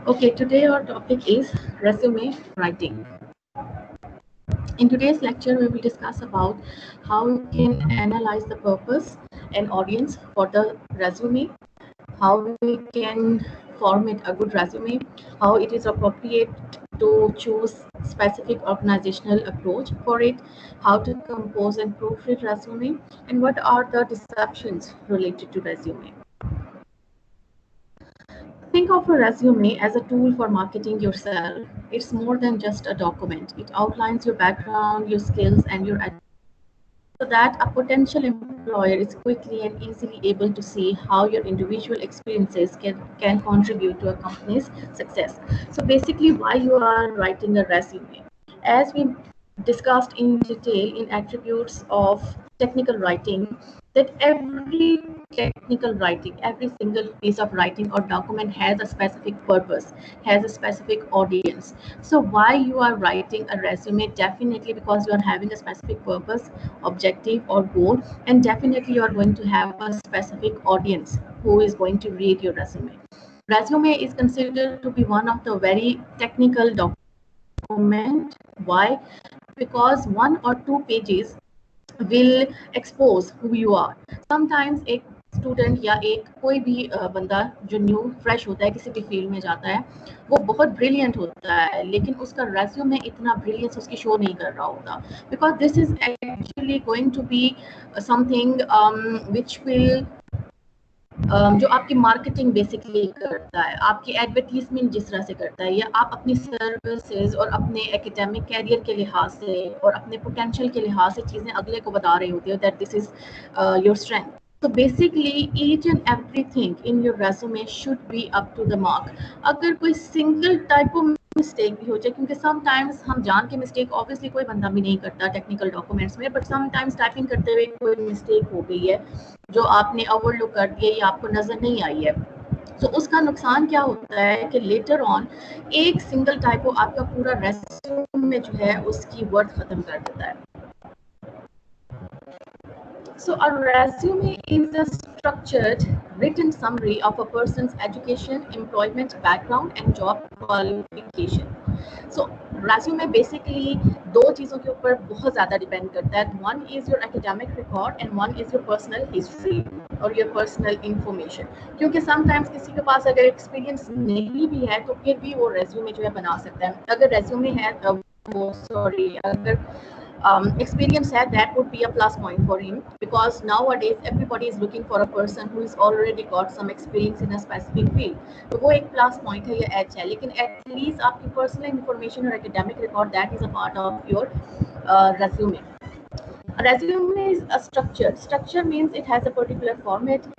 Okay, today our topic is resume writing. In today's lecture, we will discuss about how we can analyze the purpose and audience for the resume, how we can format a good resume, how it is appropriate to choose specific organizational approach for it, how to compose and proofread resume, and what are the deceptions related to resume. Think of a resume as a tool for marketing yourself. It's more than just a document. It outlines your background, your skills, and your so that a potential employer is quickly and easily able to see how your individual experiences can contribute to a company's success. So basically, why you are writing a resume. As we discussed in detail in attributes of technical writing, that every technical writing, every single piece of writing or document has a specific purpose, has a specific audience. So why you are writing a resume? Definitely because you are having a specific purpose, objective or goal, and definitely you are going to have a specific audience who is going to read your resume. Resume is considered to be one of the very technical document. Why? Because one or two pages will expose who you are. Sometimes एक student या एक कोई भी बंदा जो new fresh होता है किसी भी फील्ड में जाता है, वो बहुत ब्रिलियंट होता है लेकिन उसका रेज्यूम में इतना ब्रिलियंस उसकी शो नहीं कर रहा होता, because this is actually going to be something which will जो आपकी मार्केटिंग बेसिकली करता है, आपकी एडवर्टीजमेंट जिस तरह से करता है, या आप अपनी सर्विसेज और अपने एकेडमिक कैरियर के लिहाज से और अपने पोटेंशियल के लिहाज से चीज़ें अगले को बता रहे होते हो that this is your strength. So basically each and everything in your resume should be up to the mark. अगर कोई सिंगल टाइप ऑफ मिस्टेक भी हो जाए, क्योंकि समटाइम्स हम जान के मिस्टेक ऑब्वियसली कोई बंदा भी नहीं करता टेक्निकल डॉक्यूमेंट्स में, बट समटाइम्स टाइपिंग करते हुए कोई मिस्टेक हो गई है जो आपने ओवरलुक कर दिया या आपको नजर नहीं आई है, तो उसका नुकसान क्या होता है कि लेटर ऑन एक सिंगल टाइपो आपका पूरा रेज्यूमे जो है उसकी वर्थ खत्म कर देता है. So a resume is a structured written summary of a person's education, employment background and job qualification. So resume basically दो चीज़ों के ऊपर बहुत ज़्यादा डिपेंड करता है. One is your academic record and one is your personal history और your personal information. क्योंकि sometimes किसी के पास अगर experience नहीं भी है तो फिर भी वो resume जो है बना सकता है. अगर resume है वो sorry अगर experience had, that would be a plus point for him, because nowadays everybody is looking for a person who is already got some experience in a specific field. तो वो एक plus point है, ये edge है, लेकिन at least आपकी personal information और academic record that is a part of your resume. A resume is a structure. Structure means it has a particular format.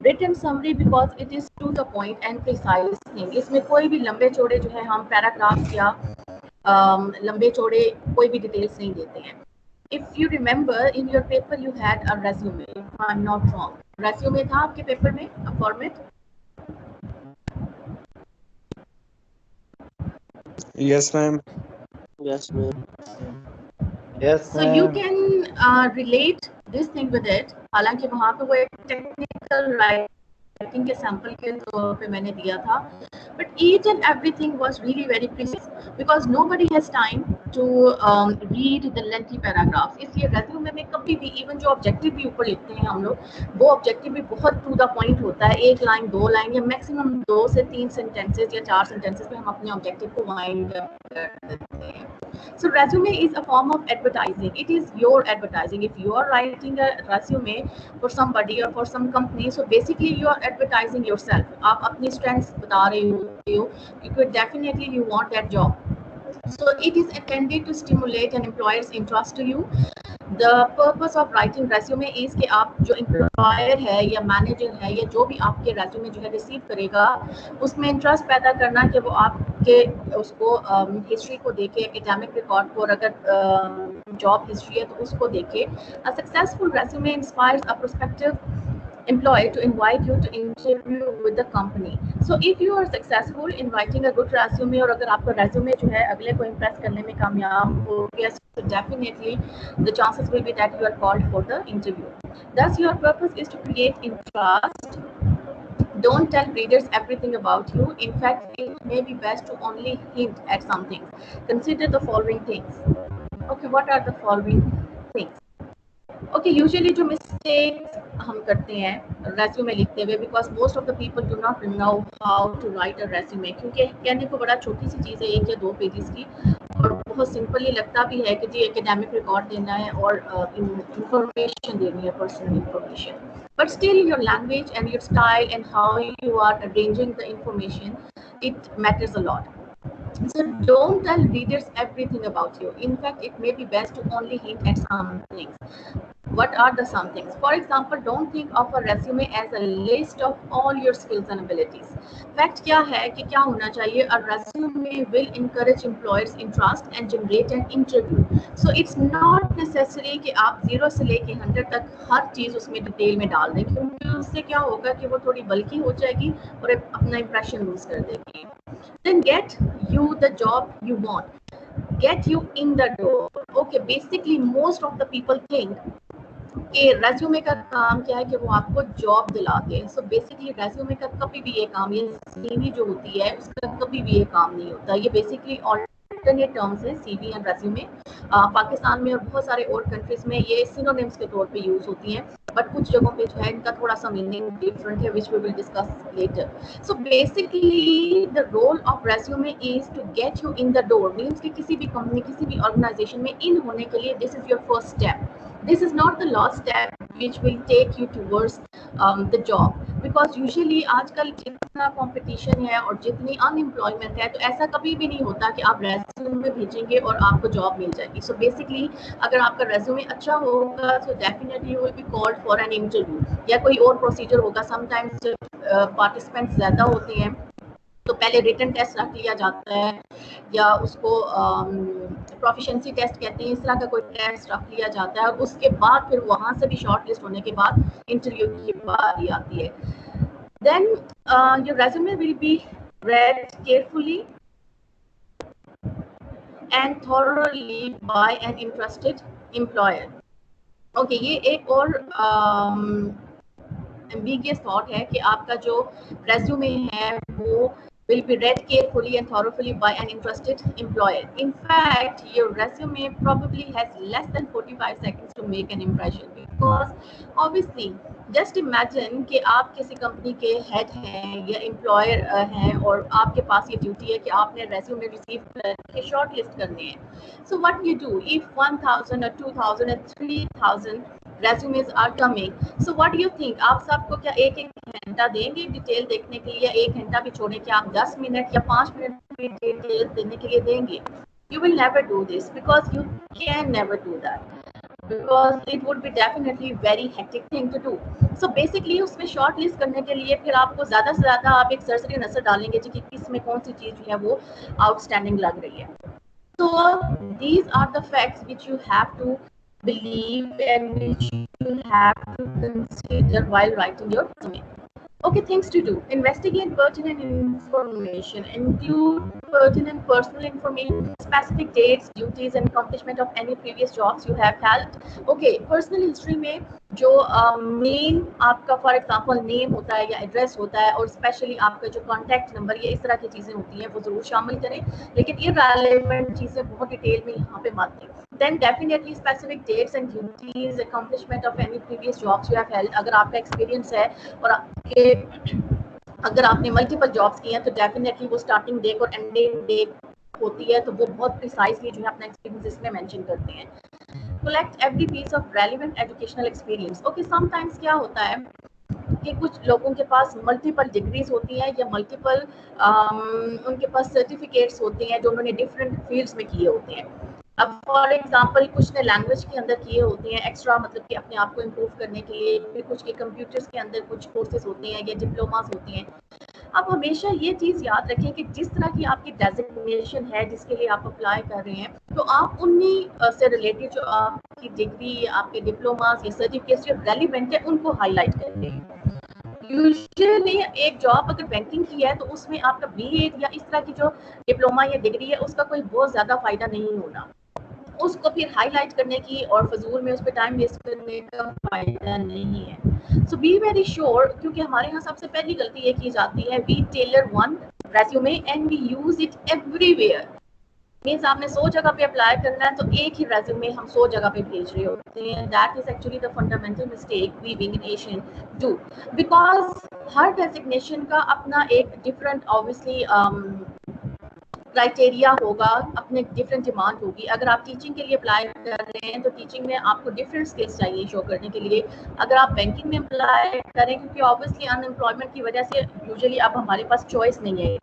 Written summary because it is to the point and precise thing. इसमें कोई भी लंबे चौड़े जो है हम paragraph या लंबे चौड़े कोई भी डिटेल्स नहीं देते हैं. If you remember in your paper you had a resume, if I'm not wrong. Resume था आपके पेपर में a format? Yes, ma'am. Yes, ma'am. Yes, So you ma'am. can relate this thing with it. हालांकि वहाँ पे वो एक technical writing के sample के तौर पे मैंने दिया था, but each and everything was really very precise because nobody has time to read the lengthy paragraphs. इसलिए resume में कभी भी even जो objective भी ऊपर लिखते हैं हम लोग, वो objective भी बहुत to the point होता है, एक लाइन दो लाइन या maximum 2 से 3 sentences या 4 sentences पे हम अपने objective को wind up कर देते हैं. So resume is a form of advertising. It is your advertising. If you are writing a resume for somebody or for some company, so basically you are advertising yourself. आप अपनी strengths बता रहे हो because definitely you want that job. So it is intended to stimulate an employer's interest to you. The purpose of writing resume is कि आप जो employer है या manager है या जो भी आपके resume जो है receive करेगा, उसमें interest पैदा करना कि वो आपके उसको history को देखे, academic record को, और अगर job history है तो उसको देखे. A successful resume inspires a prospective employee to invite you to interview with the company. So if you are successful in writing a good resume और अगर आपका resume जो है अगले को impress करने में कामयाब हो गया, so definitely the chances will be that you are called for the interview. Thus your purpose is to create interest Don't tell readers everything about you. In fact, it may be best to only hint at something. Consider the following things. Okay, what are the following things? Okay, usually जो mistakes हम करते हैं resume लिखते हुए, because most of the people do not know how to write a resume, क्योंकि कहने को बड़ा छोटी सी चीज़ है, 1 या 2 पेजेस की, और बहुत सिंपली लगता भी है कि जी एकेडमिक रिकॉर्ड देना है और इंफॉर्मेशन देनी है, personal information, but still your language and your style and how you are arranging the information, it matters a lot. So don't tell readers everything about you. In fact, it may be best to only hint at some things. What are the some things? For example, don't think of a resume as a list of all your skills and abilities. Fact क्या है कि क्या होना चाहिए? A resume will encourage employers' interest and generate an interview. So it's not necessary कि आप 0 से लेके 100 तक हर चीज़ उसमें डिटेल में डाल दें, क्योंकि उससे क्या होगा कि वो थोड़ी बल्कि हो जाएगी और अपना इंप्रेशन लूज कर देगी. Then get you the job you want. Get you in the door. Okay, basically most of the people think कि रेज्यूमे का काम क्या है कि वो आपको जॉब दिलाते हैं. सो बेसिकली रेज्यूमे का कभी भी ये काम, ये सीवी जो होती है उसका कभी भी ये काम नहीं होता. ये बेसिकली ऑल्टरनेट टर्म्स है, सीवी एंड रेज्यूमे. पाकिस्तान में और बहुत सारे और कंट्रीज में ये सिनोनिम्स के तौर पे यूज होती हैं, बट कुछ जगहों पे जो है इनका थोड़ा सा मीनिंग डिफरेंट है, which we will discuss later. So basically the role of resume is to get you in the door. Means कि किसी भी कंपनी, किसी भी ऑर्गेनाइजेशन में इन होने के लिए this is your first step. This is not the last step which will take you towards the job, because usually आजकल जितना कंपटीशन है और जितनी अनएम्प्लॉयमेंट है, तो ऐसा कभी भी नहीं होता कि आप रेज्यूमे भेजेंगे और आपको जॉब मिल जाएगी. सो बेसिकली अगर आपका रेज्यूमे अच्छा होगा तो definitely you will be called for an interview, या कोई और प्रोसीजर होगा. समटाइम्स जब पार्टिसिपेंट्स ज़्यादा होते हैं तो पहले रिटन टेस्ट रख लिया जाता है, या उसको प्रोफिशिएंसी टेस्ट कहते हैं, इस तरह का कोई टेस्ट रख लिया जाता है, और उसके बाद फिर वहाँ से भी शॉर्ट लिस्ट होने के बाद इंटरव्यू की बारी आती है. Then your resume will be read carefully and thoroughly by an interested employer. Okay, ये एक और ambiguous thought है कि आपका जो रेज्यूमे है वो will be read carefully and thoroughly by an interested employer. In fact, your resume probably has less than 45 seconds to make an impression, because obviously just imagine कि आप किसी कंपनी के हेड हैं या एम्प्लॉयर हैं और आपके पास ये ड्यूटी है कि आपने रेज्यूमे रिसीव करके शॉर्ट लिस्ट करने हैं. So what you do if 1000 or 2000 and 3000 resumes are coming, so what do you think? आप सबको क्या एक घंटा देंगे डिटेल देखने के लिए, या 1 घंटा भी छोड़े कि आप 10 मिनट या 5 मिनट भी डिटेल देने के लिए देंगे? You will never do this, because you can never do that, because it would be definitely very hectic thing to do. So basically उसमें शॉर्ट लिस्ट करने के लिए फिर आपको ज़्यादा से ज़्यादा आप एक सरसरी नजर डालेंगे कि किस में कौन सी चीज़ जो है वो आउटस्टैंडिंग लग रही है. So these are the facts which you have to believe and which you have to consider while writing your resume. Okay, things to do. Investigate pertinent information. Include pertinent personal information, specific dates, duties, and accomplishment of any previous jobs you have held. Okay, personal history में जो main आपका for example name होता है या address होता है, और specially आपका जो कॉन्टैक्ट नंबर, ये इस तरह की चीज़ें होती हैं, वो ज़रूर शामिल करें, लेकिन ये रेलेवेंट चीज़ें बहुत डिटेल में यहाँ पे मत दें. Then definitely specific dates and duties, accomplishment of any previous jobs you have held. अगर आपका एक्सपीरियंस है और अगर आपने मल्टीपल जॉब्स किए हैं तो डेफिनेटली वो स्टार्टिंग डेट और एंडिंग डेट होती है, तो वो बहुत प्रिसाइजली जो है अपना एक्सपीरियंस इसमें मेंशन करते हैं. Collect every piece of relevant educational experience. Okay, sometimes क्या होता है कि कुछ लोगों के पास मल्टीपल डिग्रीज होती हैं या मल्टीपल उनके पास सर्टिफिकेट्स होते हैं जो उन्होंने डिफरेंट फील्ड्स में किए होते हैं. अब फॉर एग्जांपल कुछ ने लैंग्वेज के अंदर किए होते हैं एक्स्ट्रा, मतलब कि अपने आप को इम्प्रूव करने के लिए, फिर कुछ के कंप्यूटर्स के अंदर कुछ कोर्सेज होते हैं या डिप्लोमास होती हैं. आप हमेशा ये चीज़ याद रखें कि जिस तरह की आपकी डेजिग्नेशन है जिसके लिए आप अप्लाई कर रहे हैं, तो आप उन्हीं से रिलेटेड जो आपकी डिग्री, आपके डिप्लोमास या सर्टिफिकेट्स जो रेलिवेंट है उनको हाईलाइट करें. यूजुअली एक जॉब अगर बैंकिंग की है तो उसमें आपका बीएड या इस तरह की जो डिप्लोमा या डिग्री है उसका कोई बहुत ज़्यादा फायदा नहीं होना. उसको फिर हाईलाइट करने की और फजूल में उस पर टाइम वेस्ट करने का फायदा नहीं है। सो बी वेरी श्योर, क्योंकि हमारे यहाँ सबसे पहली गलती ये की जाती है, we tailor one resume and we use it everywhere. Means आपने 100 जगह पे अप्लाई करना है तो एक ही रेज्यूमे हम 100 जगह पे भेज रहे होते हैं। That is actually the fundamental mistake we being an Asian do, because हर डेजिग्नेशन का अपना एक डिफरेंट ऑब्वियसली क्राइटेरिया होगा, अपने डिफरेंट डिमांड होगी। अगर आप टीचिंग के लिए अप्लाई कर रहे हैं तो टीचिंग में आपको डिफरेंट स्किल्स चाहिए शो करने के लिए। अगर आप बैंकिंग में अप्लाई करें, क्योंकि ऑब्वियसली अनएम्प्लॉयमेंट की वजह से यूजुअली अब हमारे पास चॉइस नहीं है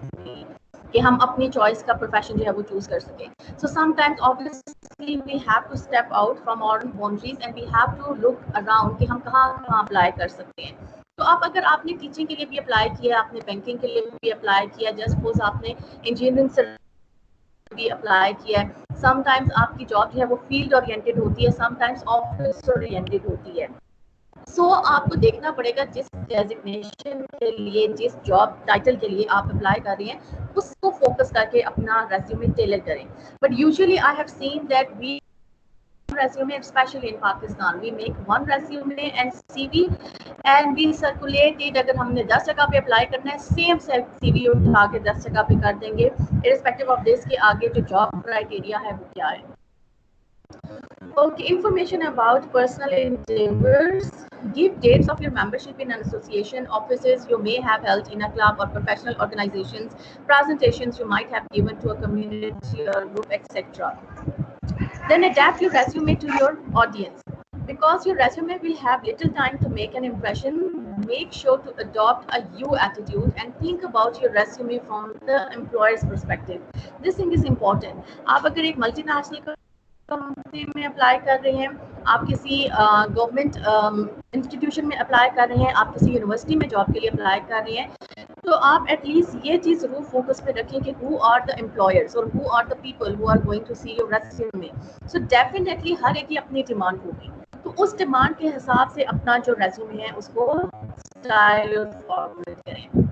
कि हम अपनी चॉइस का प्रोफेशन जो है वो चूज कर सकें। So sometimes obviously we have to step out from our boundaries and we have to look around कि हम कहाँ कहाँ अप्लाई कर सकते हैं। तो आप अगर आपने टीचिंग के लिए भी अप्लाई किया, आपने बैंकिंग के लिए भी अप्लाई किया, जस्ट सपोज आपने इंजीनियरिंग से भी अप्लाई किया है, समटाइम्स आपकी जॉब जो है वो फील्ड ओरिएंटेड होती है, समटाइम्स ऑफिस ओरिएंटेड होती है। सो आपको देखना पड़ेगा जिस डेजिग्नेशन के लिए, जिस जॉब टाइटल के लिए आप अप्लाई कर रहे हैं, उसको फोकस करके अपना रेज्यूमे टेलर करें। But usually I have seen that we resume, especially in Pakistan, we make one resume and CV and we circulate it। अगर हमने 10 जगह पे अप्लाई करना है, सेम CV उठा के 10 जगह पे कर देंगे, irrespective of this कि आगे जो जॉब क्राइटेरिया है वो क्या है। Okay, information about personal endeavors. Give dates of your membership in an association, offices you may have held in a club or professional organizations, presentations you might have given to a community or group, etc. Then adapt your resume to your audience. Because your resume will have little time to make an impression, make sure to adopt a you attitude and think about your resume from the employer's perspective. This thing is important. आप अगर एक multinational company में apply कर रहे हैं, आप किसी government institution में अप्लाई कर रहे हैं, आप किसी यूनिवर्सिटी में जॉब के लिए अप्लाई कर रहे हैं, तो आप एटलीस्ट ये चीज़ जरूर फोकस पे रखें कि हु आर द एम्प्लॉयर्स और who are the people who are going to see your resume. So definitely हर एक की अपनी डिमांड होगी, तो उस डिमांड के हिसाब से अपना जो रेज्यूमे है उसको स्टाइल फॉरवर्ड करें।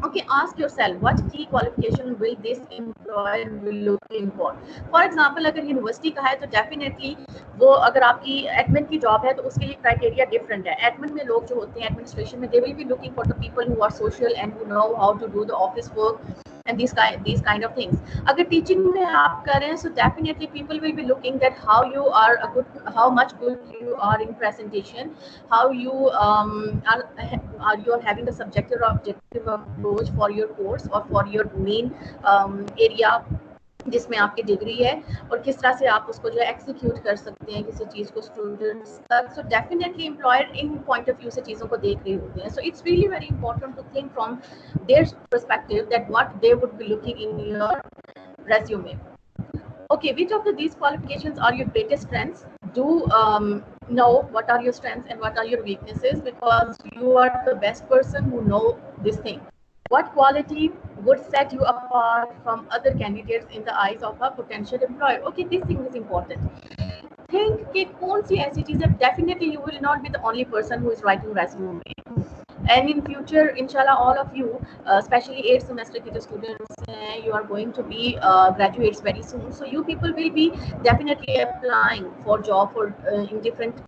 Okay, ask yourself what key qualification will this employer will looking for. For example, अगर यूनिवर्सिटी का है तो डेफिनेटली वो, अगर आपकी एडमिन की जॉब है तो उसके लिए क्राइटेरिया डिफरेंट है। एडमिन में लोग जो होते हैं एडमिनिस्ट्रेशन में, they will be looking for the people who are social and who know how to do the office work and these kind of things. अगर टीचिंग में आप करें so definitely people will be looking at how you are a good, how much good you are in presentation, how you are you are having the subjective or objective approach for your course or for your main area जिसमें आपकी degree है, और किस तरह से आप उसको जो है एक्सिक्यूट कर सकते हैं किसी चीज़ को स्टूडेंट्स तक। So definitely employer in point of view से चीज़ों को देख रहे होते हैं। So it's really very important to think from their perspective that what they would be looking in your resume. Okay, which of these qualifications are your greatest strengths? Do know what are your strengths and what are your weaknesses, because you are the best person who know this thing. What quality would set you apart from other candidates in the eyes of a potential employer? Okay, this thing is important. Think कि कौन सी ऐसी चीज़ है, definitely you will not be the only person who is writing resume. And in future, inshallah, all of you, especially 8th semester के जो students हैं, you are going to be graduates very soon. So you people will be definitely applying for job for in different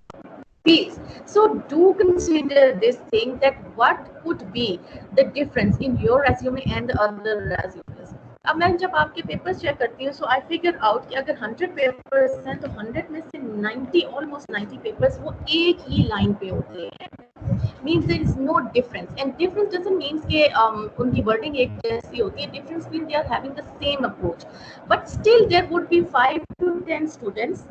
fields. So do consider this thing that what could be the difference in your resume and the other resumes. अब मैं जब आपके papers check करती हूँ so I figure out कि अगर 100 papers हैं तो 100 में से 90 ऑलमोस्ट 90 पेपर्स वो एक ही लाइन पे होते हैं। means there is no difference, and difference doesn't means कि उनकी wording एक जैसी होती है, difference means they are having the same approach, but still there would be 5 to 10 students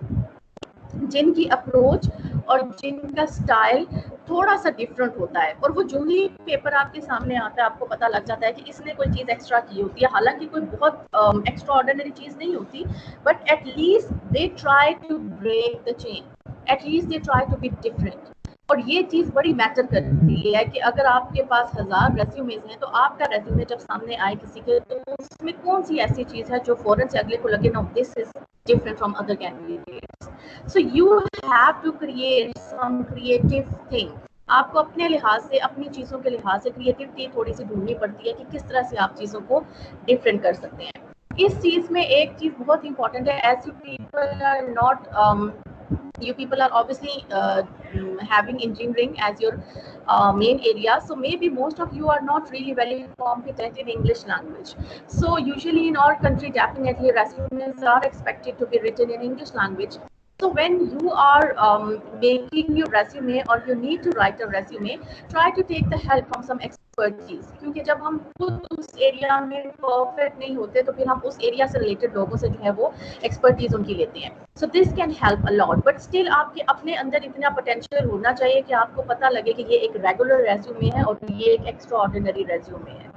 जिनकी अप्रोच और जिनका स्टाइल थोड़ा सा डिफरेंट होता है, और वो जो ही पेपर आपके सामने आता है आपको पता लग जाता है कि इसने कोई चीज़ एक्स्ट्रा की होती है, हालांकि कोई बहुत एक्स्ट्रा ऑर्डिनरी चीज़ नहीं होती, but at least they try to break the chain, at least they try to be different. और ये चीज़ बड़ी मैटर करती है कि अगर आपके पास 1000 रेज्यूमेज हैं तो आपका रेज्यूमे जब सामने आए किसी के, तो उसमें कौन सी ऐसी चीज़ है जो फौरन से अगले को लगे no this is different from other candidates. So you have to create some creative thing. आपको अपने लिहाज से, अपनी चीज़ों के लिहाज से क्रिएटिविटी थोड़ी सी ढूंढनी पड़ती है कि किस तरह से आप चीज़ों को डिफरेंट कर सकते हैं। इस चीज में एक चीज बहुत इंपॉर्टेंट है, as you people are not you people are obviously having engineering as your main area, so maybe most of you are not really very competent in English language. So usually in our country definitely resumes are expected to be written in English language. So when you are making your resume or you need to write a resume, try to take the help from some expertise, क्योंकि जब हम खुद उस area में perfect नहीं होते तो फिर हम उस एरिया से रिलेटेड लोगों से जो है वो एक्सपर्टीज उनकी लेते हैं. So this can help a lot, but still आपके अपने अंदर इतना पोटेंशियल होना चाहिए कि आपको पता लगे कि ये एक रेगुलर रेज्यूमे है और ये एक एक्स्ट्रा ऑर्डिनरी रेज्यूमे है.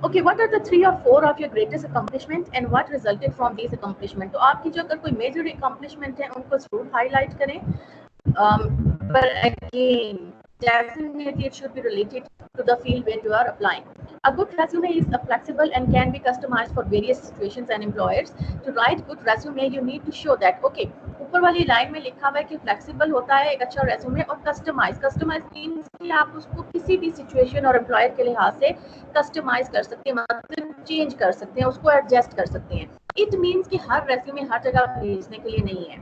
Okay, what are the 3 or 4 of your greatest accomplishment and what resulted from these accomplishment? तो आपकी जो अगर कोई मेजर accomplishment है उनको जरूर हाईलाइट करें. But again, definitely it should be related to the field where you are applying. A good resume is flexible and can be customized for various situations and employers. To write good resume, you need to show that. Okay, ऊपर वाली line में लिखा हुआ है कि flexible होता है एक अच्छा रेज्यूमे और कस्टमाइज मीन्स कि आप उसको किसी भी सिचुएशन और एम्प्लॉयर के लिहाज से कस्टमाइज कर सकते हैं, मतलब चेंज कर सकते हैं, उसको एडजस्ट कर सकते हैं. इट मीन्स कि हर रेज्यूमे हर जगह भेजने के लिए नहीं है.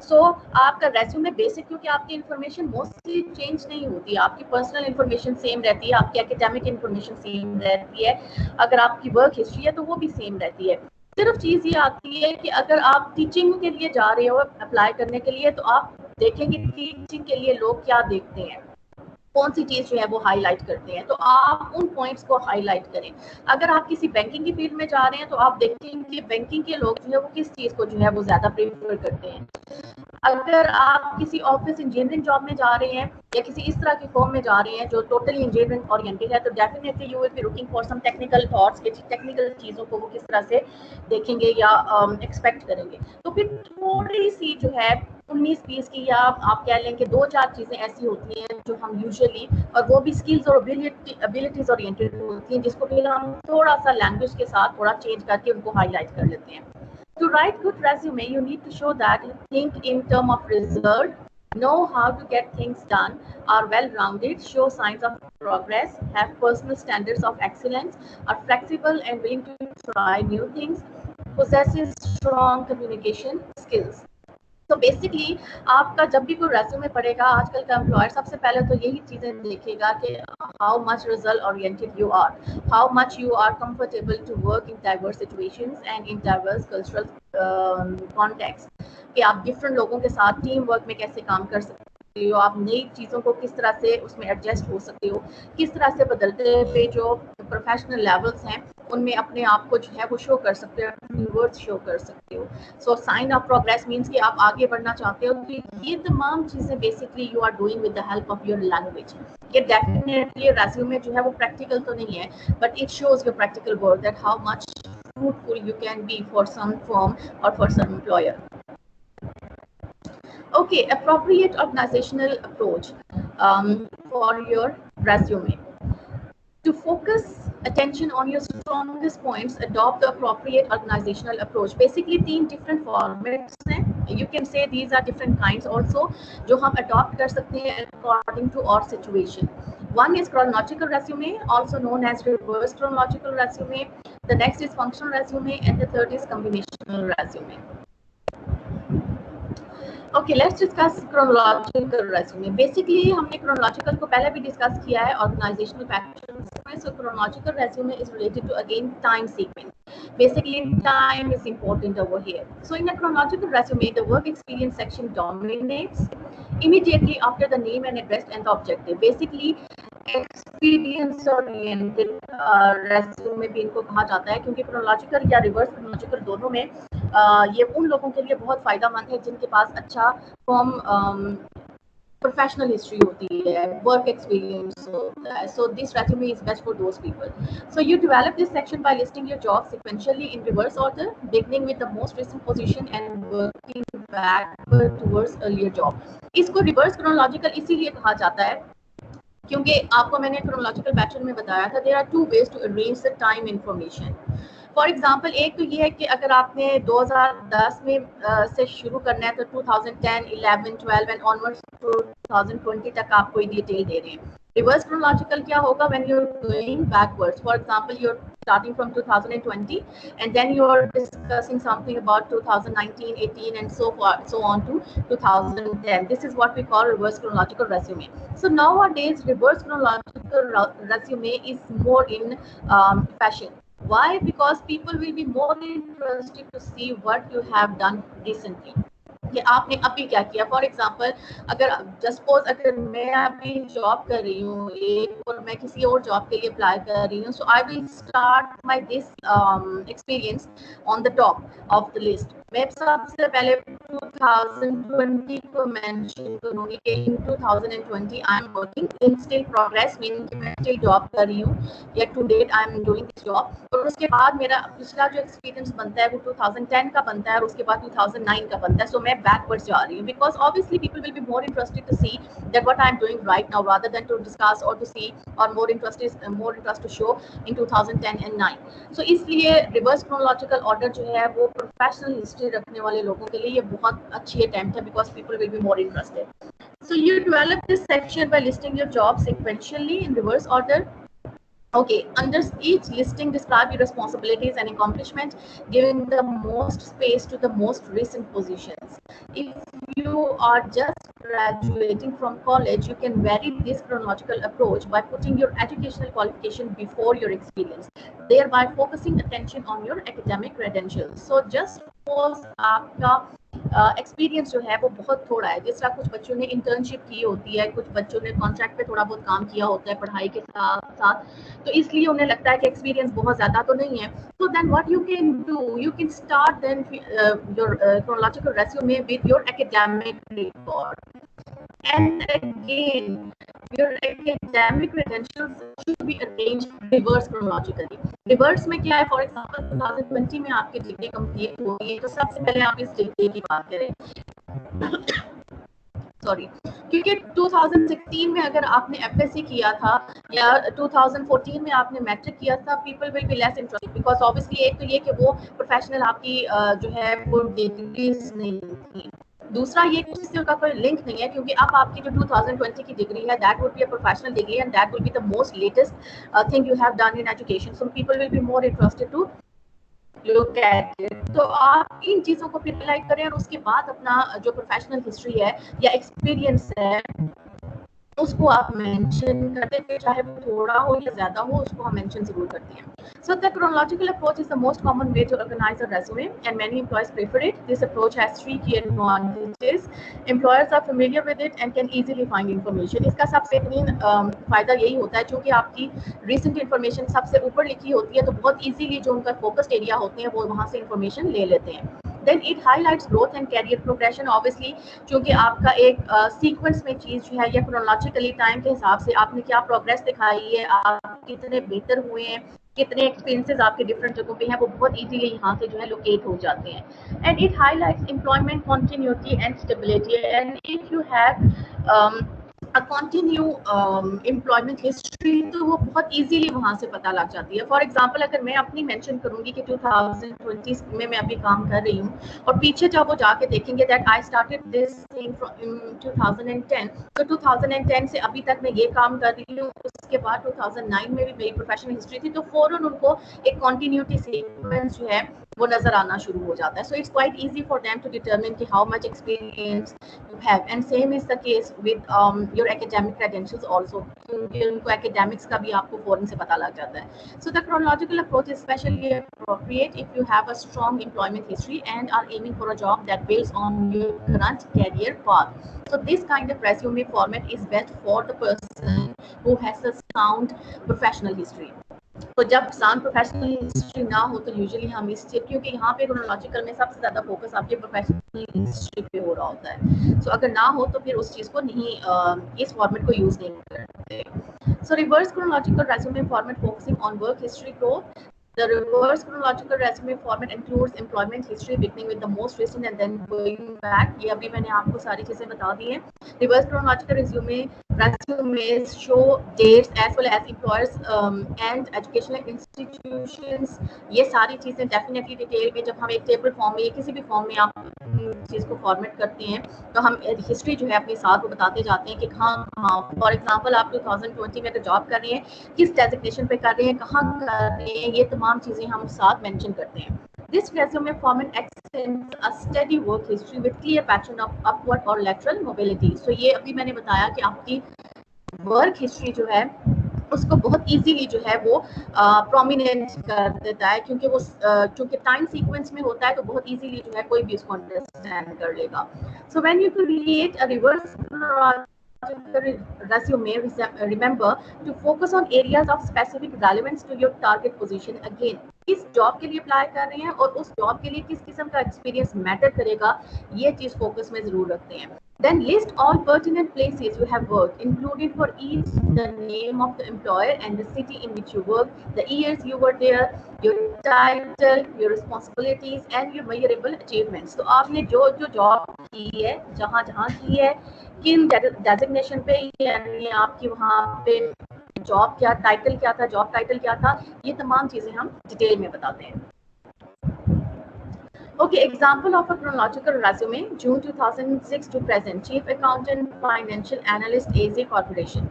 सो आपका रेज्यूमे बेसिक, क्योंकि आपकी इन्फॉर्मेशन मोस्टली चेंज नहीं होती है, आपकी पर्सनल इन्फॉर्मेशन सेम रहती है, आपकी एकेडमिक इन्फॉर्मेशन सेम रहती है, अगर आपकी वर्क हिस्ट्री है तो वो भी सेम रहती है. सिर्फ चीज़ ये आती है कि अगर आप टीचिंग के लिए जा रहे हो अप्लाई करने के लिए, तो आप देखेंगे टीचिंग के लिए लोग क्या देखते हैं, कौन सी चीज जो है वो हाईलाइट करते हैं, तो आप उन पॉइंट्स को हाईलाइट करें. अगर आप किसी बैंकिंग की फील्ड में जा रहे हैं तो आप देखेंगे बैंकिंग के लोग जो है वो किस चीज को जो है वो ज्यादा प्रेफर करते हैं. अगर आप किसी ऑफिस इंजीनियरिंग जॉब में जा रहे हैं या किसी इस तरह की फॉर्म में जा रहे हैं जो टोटली इंजीनियरिंग ओरिएंटेड है, तो definitely you will be looking for some technical thoughts, कि टेक्निकल चीज़ों को वो किस तरह से देखेंगे या एक्सपेक्ट करेंगे. तो फिर थोड़ी सी जो है 19-20 की, या आप कह लें कि 2-4 चीज़ें ऐसी होती हैं जो हम यूजुअली, और वो भी स्किल्स और एबिलिटीज ओरिएंटेड होती हैं, जिसको फिर हम थोड़ा सा लैंग्वेज के साथ थोड़ा चेंज करके उनको हाईलाइट कर लेते हैं. To write good resume, you need to show that you think in terms of result, know how to get things done, are well-rounded, show signs of progress, have personal standards of excellence, are flexible and willing to try new things, possesses strong communication skills. तो basically आपका जब भी कोई resume पढ़ेगा, आजकल का employer सबसे पहले तो यही चीज़ें देखेगा कि how much result oriented you are, how much you are comfortable to work in diverse situations and in diverse cultural context, कि आप डिफरेंट लोगों के साथ टीम वर्क में कैसे काम कर सकते हो, आप नई चीज़ों को किस तरह से उसमें एडजस्ट हो सकते हो, किस तरह से बदलते हुए जो प्रोफेशनल लेवल्स हैं उनमें अपने आप को जो है वो शो कर सकते हो, अपनी वर्ड्स शो कर सकते हो. So sine of progress means कि आप आगे बढ़ना चाहते हो, तो ये तमाम चीज़ें basically you are doing with the help of your language. ये डेफिनेटली रेज्यूमे जो है वो प्रैक्टिकल तो नहीं है, but it shows your practical work, that how much fruitful you can be for some firm or for some employer. Okay, appropriate organizational approach for your resume. To focus attention on your strongest points, adopt the appropriate organizational approach. Basically, 3 different formats हैं. You can say these are different kinds also, जो हम adopt कर सकते हैं according to our situation. One is chronological resume, also known as reverse chronological resume. The next is functional resume, and the third is combinational resume. Okay, let's discuss chronological resume. Basically, हमने chronological को पहले भी discuss किया है organizational patterns में. So chronological resume is related to again time sequence. Basically, time is important over here. So in a chronological resume, the work experience section dominates immediately after the name and address and the objective. Basically, experience oriented resume भी इनको कहा जाता है, क्योंकि chronological या reverse chronological दोनों में ये उन लोगों के लिए बहुत फ़ायदेमंद है जिनके पास अच्छा फॉर्म प्रोफेशनल हिस्ट्री होती है, वर्क एक्सपीरियंस होता है. So this resume is best for those people. So you develop this section by listing your job sequentially in reverse order, beginning with the most recent position and working backward towards earlier job. इसको reverse chronological इसीलिए कहा जाता है क्योंकि आपको मैंने chronological pattern में बताया था, there are 2 ways to arrange the time information. For example, एक तो ये है कि अगर आपने 2010 में से शुरू करना है तो 2010, 11, 12 एंड ऑनवर्ड्स 2020 तक आप कोई डिटेल दे रहे हैं. Reverse chronological क्या होगा when you're going backwards. For example, you're starting from 2020 and then you're discussing something about 2019, 18 and so forth, so on to 2010. This is what we call reverse chronological resume. So nowadays reverse chronological resume is more in fashion. Why? Because people will be more interested to see what you have done recently. कि आपने अभी क्या किया. For example अगर just suppose अगर मैं अभी job कर रही हूँ एक और मैं किसी और जॉब के लिए अप्लाई कर रही हूँ, so I will start my this experience on the top of the list. मैं सबसे पहले 2020 को मेंशन करूंगी कि in 2020 I am working in still progress, meaning कि मैं स्टिल जॉब कर रही हूँ या to date I am doing this job. और उसके बाद मेरा पिछला जो एक्सपीरियंस बनता है वो 2010 का बनता है और उसके बाद 2009 का बनता है. सो मैं backwards जा रही हूँ because obviously people will be more interested to see that what I am doing right now rather than to discuss or to see or more interest to show in 2010 and 9. So इसलिए reverse chronological order जो है वो professional history रखने वाले लोगों के लिए ये बहुत अच्छी attempt है because people will be more interested. So you develop this section by listing your job sequentially in reverse order. Okay, under each listing describe your responsibilities and accomplishments, giving the most space to the most recent positions. If you are just graduating from college, you can vary this chronological approach by putting your educational qualification before your experience, thereby focusing attention on your academic credentials. So just suppose आपका experience जो है वो बहुत थोड़ा है. जिस तरह कुछ बच्चों ने इंटर्नशिप की होती है, कुछ बच्चों ने कॉन्ट्रैक्ट पे थोड़ा बहुत काम किया होता है पढ़ाई के साथ साथ, तो इसलिए उन्हें लगता है कि एक्सपीरियंस बहुत ज़्यादा तो नहीं है. So then what you can do, you can start then your chronological resume with your academic record. And again, your academic credentials should be arranged reverse chronologically. Reverse में क्या है? For example, 2020 में आपकी डिग्री कंप्लीट हो गई है, तो सबसे पहले आप इस डिग्री की बात करें. सॉरी, क्योंकि 2016 में अगर आपने एफएससी किया था या 2014 में आपने मैट्रिक किया था, people will be less interested because obviously एक तो ये कि वो प्रोफेशनल आपकी जो है वो डिग्रीज नहीं थी. दूसरा ये कि इससे उनका कोई लिंक नहीं है, क्योंकि अब आपकी जो 2020 की डिग्री है that would be a professional degree and that will be the most latest thing you have done in education. So people will be more interested to look at it. तो आप इन चीज़ों को फिर लाइक करें और उसके बाद अपना जो प्रोफेशनल हिस्ट्री है या एक्सपीरियंस है उसको आप मेंशन करते हैं, चाहे वो थोड़ा हो या ज़्यादा हो, उसको हम मेंशन ज़रूर करते हैं. So the chronological approach is the most common way to organize a resume and many employees prefer it. This approach has 3 key advantages. Employers are familiar with it and can easily find information. इसका सबसे main फ़ायदा यही होता है, क्योंकि आपकी recent information सबसे ऊपर लिखी होती है तो बहुत easily जो उनका focused area होते हैं वो वहाँ से information ले लेते हैं. Then it highlights growth and career progression. Obviously, क्योंकि आपका एक सीक्वेंस में चीज़ जो है या क्रोनोलॉजिकली टाइम के हिसाब से आपने क्या प्रोग्रेस दिखाई है, आप कितने बेहतर हुए हैं, कितने एक्सपीरियंसेस आपके डिफरेंट जगहों पे हैं, वो बहुत इजीली यहाँ से जो है लोकेट हो जाते हैं. And it highlights employment continuity and stability. And if you have a continue employment history तो वो बहुत easily वहाँ से पता लग जाती है. फॉर एग्जाम्पल अगर मैं अपनी मेंशन करूँगी कि 2020 में मैं अभी काम कर रही हूँ और पीछे जब वो जाके देखेंगे that I started this thing from 2010, तो 2010 से अभी तक मैं ये काम कर रही हूँ. उसके बाद 2009 में भी मेरी प्रोफेशनल हिस्ट्री थी, तो फौरन उनको एक कॉन्टिन्यूटी सीक्वेंस जो है वो नजर आना शुरू हो जाता है. So it's quite easy for them to determine कि how much experience you have. And same is the case with your academic credentials also, क्योंकि उनको academics का भी आपको फौरन से पता लग जाता है. So the chronological approach is especially appropriate if you have a strong employment history and are aiming for a job that builds on your current career path. So this kind of resume format is best for the person who has a sound professional history. तो जब sound professional history ना हो तो usually हम इस चीज, क्योंकि यहाँ पे क्रोनोलॉजिकल में सबसे ज़्यादा फोकस आपके प्रोफेशनल हिस्ट्री पे हो रहा होता है. सो अगर ना हो तो फिर उस चीज़ को नहीं इस फॉर्मेट को यूज़ नहीं करते. सो reverse chronological resume format focusing on work history growth. The reverse chronological resume format includes employment history beginning with the most recent and then going back. ये अभी मैंने आपको सारी चीज़ें बता दी हैं. Reverse chronological resumes show dates as well as employers and educational institutions. ये सारी चीज़ें definitely डिटेल में जब हम एक टेबल फॉर्म में या किसी भी फॉर्म में आप चीज़ को फॉर्मेट करते हैं तो हम हिस्ट्री जो है अपने साथ को बताते जाते हैं कि हाँ हाँ, फॉर एग्जांपल आप 2020 में अगर जॉब कर रहे हैं, किस डेजिग्नेशन पे कर रहे हैं, कहाँ कर रहे हैं, ये तमाम चीज़ें हम साथ मेंशन करते हैं। This resume format extends a steady work history with clear pattern of upward or lateral mobility. So ये अभी मैंने बताया कि आपकी वर्क हिस्ट्री जो है उसको बहुत इजीली जो है वो प्रोमिनेंट कर देता है, क्योंकि वो क्योंकि टाइम सीक्वेंस में होता है तो बहुत इजीली जो है कोई भी उसको अंडरस्टैंड कर लेगा। So when you create a reverse resume, remember to focus on areas of specific relevance to your target position. Again, किस जॉब के लिए अप्लाई कर रहे हैं और उस जॉब के लिए किस किस्म का एक्सपीरियंस मैटर करेगा, ये चीज फोकस में जरूर रखते हैं। Then list all pertinent places you have worked, including for each the name of the employer and the city in which you worked, the years you were there, your title, your responsibilities and your measurable achievements. तो आपने जो जो job की है, जहाँ जहाँ की है, किन डेजिग्नेशन पे, यानी आपकी वहाँ पे जॉब क्या टाइटल क्या था, जॉब टाइटल क्या था, ये तमाम चीजें हम डिटेल में बताते हैं। Okay, example of a chronological resume, June 2006 to present, Chief Accountant, Financial Analyst, AZ Corporation.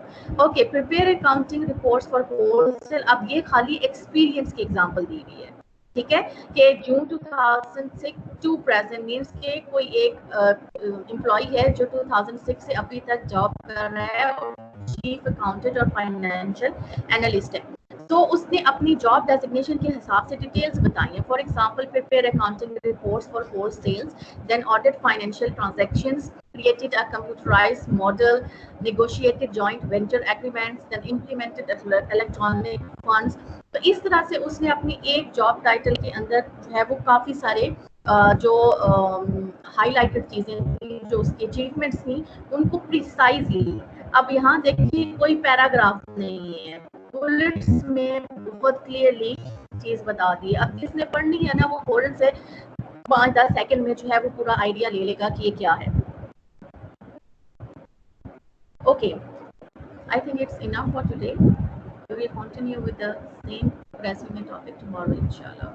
Okay, prepare accounting reports for wholesale. अब ये खाली experience की example दी हुई है, ठीक है, कि जून 2006 टू प्रेजेंट मीन्स के कोई एक एम्प्लॉय है जो 2006 से अभी तक जॉब कर रहा है और चीफ अकाउंटेंट और फाइनेंशियल एनालिस्ट है, तो उसने अपनी जॉब डेजिग्नेशन के हिसाब से डिटेल्स बताई हैं। For example, prepare accounting reports for wholesales, then audit financial transactions, created a computerized model, negotiated joint venture agreements, then implemented electronic funds। तो इस तरह से उसने अपनी एक जॉब टाइटल के अंदर जो है वो काफ़ी सारे जो हाईलाइटेड चीज़ें थी, जो उसकी अचीवमेंट्स थी, उनको प्रिसाइजली, अब यहाँ देखिए कोई पैराग्राफ नहीं है, बुलेट्स में बहुत क्लियरली चीज़ बता दी। अब जिसने पढ़नी है ना वो फौरन से 5-10 सेकंड में जो है वो पूरा आइडिया ले लेगा कि ये क्या है। Okay, I think it's enough for today. We will continue with the same resume topic tomorrow, inshallah.